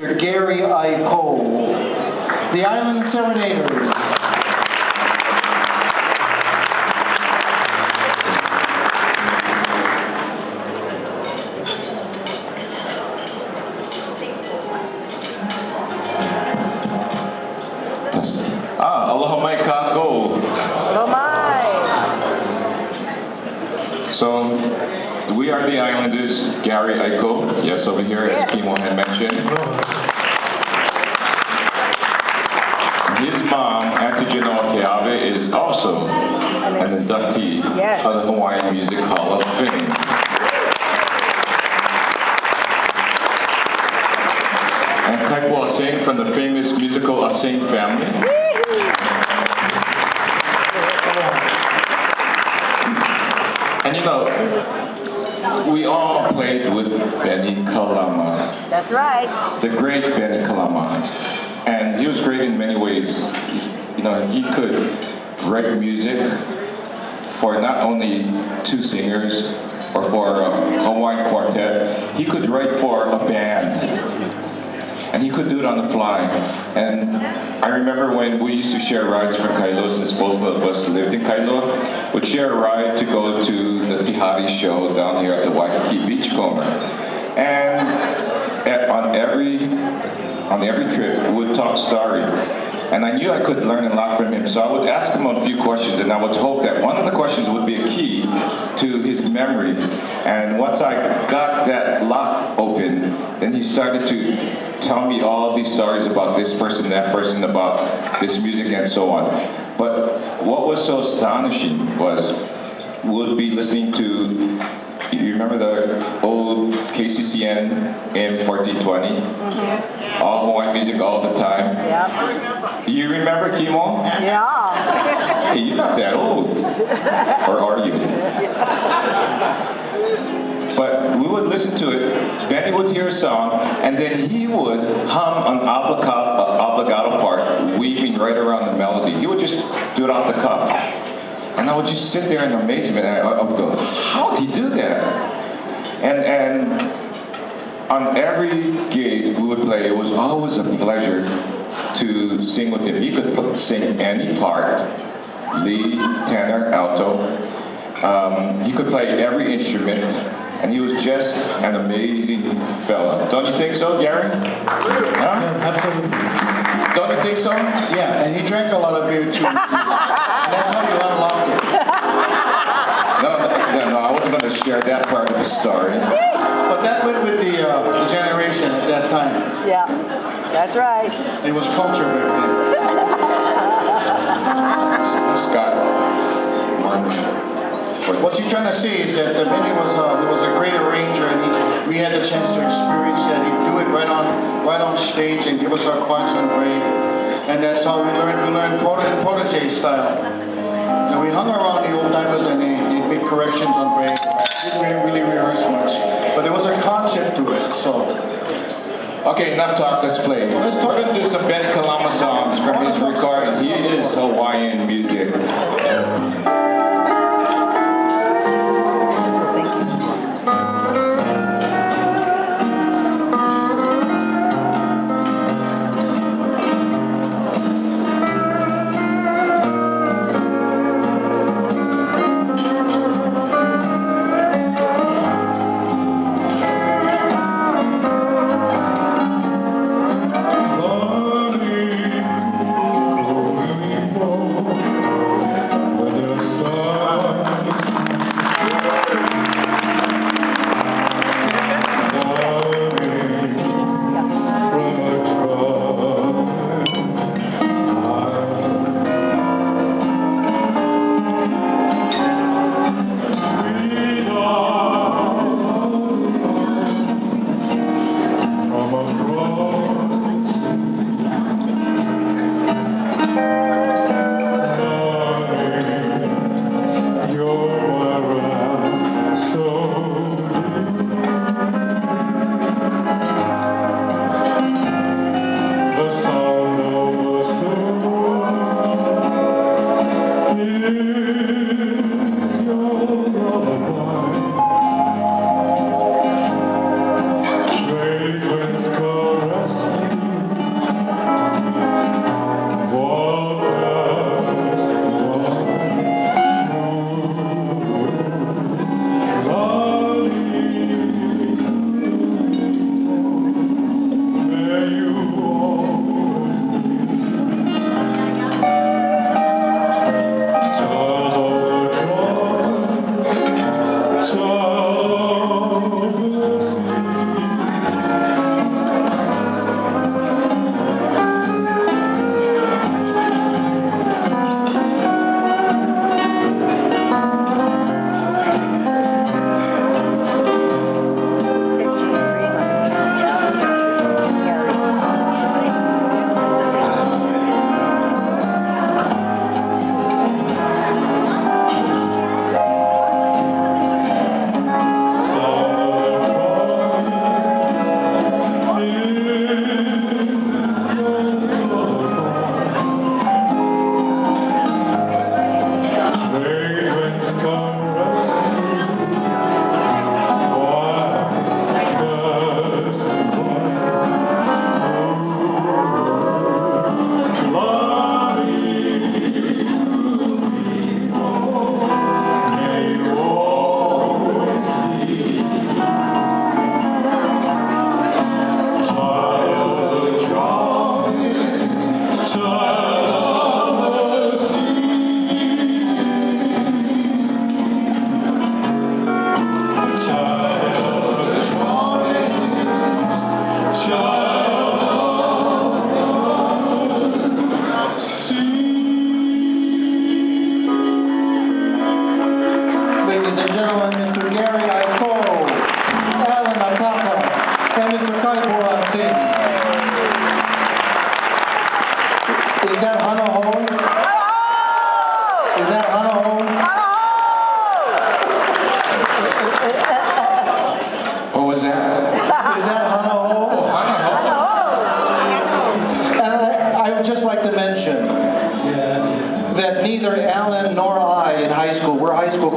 Gary I. Cole, the Island Serenaders. Aloha mai kako. Hello, my. So, we are the Islanders, Gary Aiko, yes, over here, as Kimo had mentioned. His mom, Auntie Janelle Keawe, is also an inductee of the Hawaiian Music Hall of Fame. And Taipo Aseng from the famous musical Aseng family. And you know, we all played with Benny Kalama. That's right. The great Benny Kalama. And he was great in many ways. You know, he could write music for not only two singers or for a Hawaiian quartet, he could write for a band. And he could do it on the fly. And I remember when we used to share rides for Kailo, since both of us lived in Kailo, would share a ride to go to the Tihari show down here at the Waikiki Beachcomber. And on every trip, we would talk story. And I knew I could learn a lot from him, so I would ask him a few questions, and I would hope that one of the questions would be a key to his memory. And once I got that lock open, then he started to tell me all these stories about this person, that person, about this music, and so on. But what was so astonishing was we would be listening to, you remember the old KCCN M1420? Mm-hmm. All Hawaiian music all the time. Yeah. You remember, Kimo? Yeah. Hey, you're not that old. Or are you? But we would listen to it, Benny would hear a song, and then he would hum an obligato part, weaving right around the melody. He would just do it off the cuff. And I would just sit there in amazement, and I would go, how did he do that? And on every gig we would play, it was always a pleasure to sing with him. He could sing any part, lead, tenor, alto. He could play every instrument, and he was just an amazing fella. Don't you think so, Gary? Huh? Yeah, absolutely. Don't you think so? Yeah, and he drank a lot of beer too. That's how you unlocked it. No, I wasn't going to share that part of the story. But that went with the generation at that time. Yeah. That's right. It was culture back then. Scott. What you're trying to say is that Benny was a great arranger, and we had the chance to experience that. He'd do it right on stage and give us our quads on break, and that's how we learned protege style. And we hung around the old timers, and they made corrections on break. Didn't really rehearse much, but there was a concept to it. So. Okay, enough talk, let's play. Let's listen to some Ben Kalama songs from his recording. He is Hawaiian music.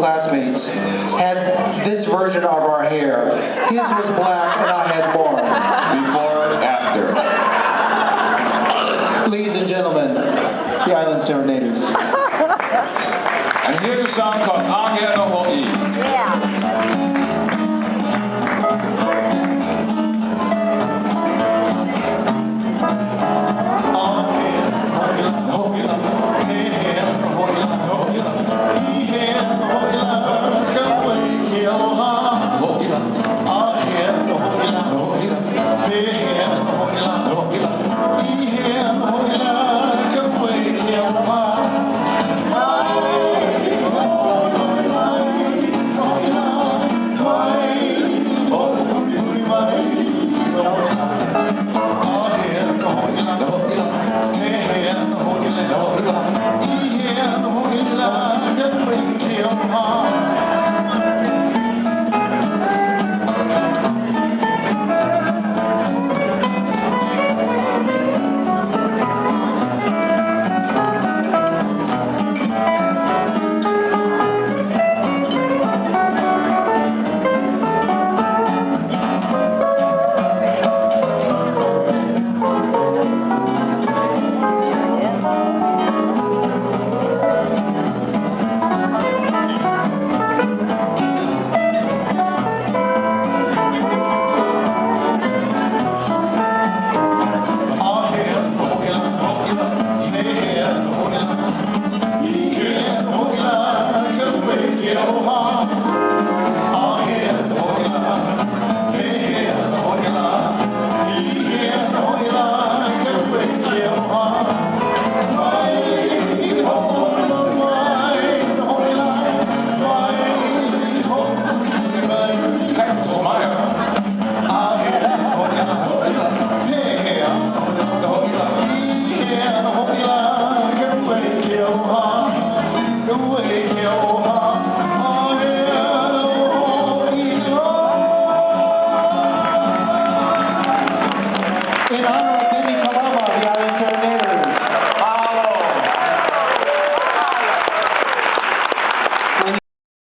classmates had this version of our hair. His was black and I had blonde. Before and after. Ladies and gentlemen, the Island Serenaders.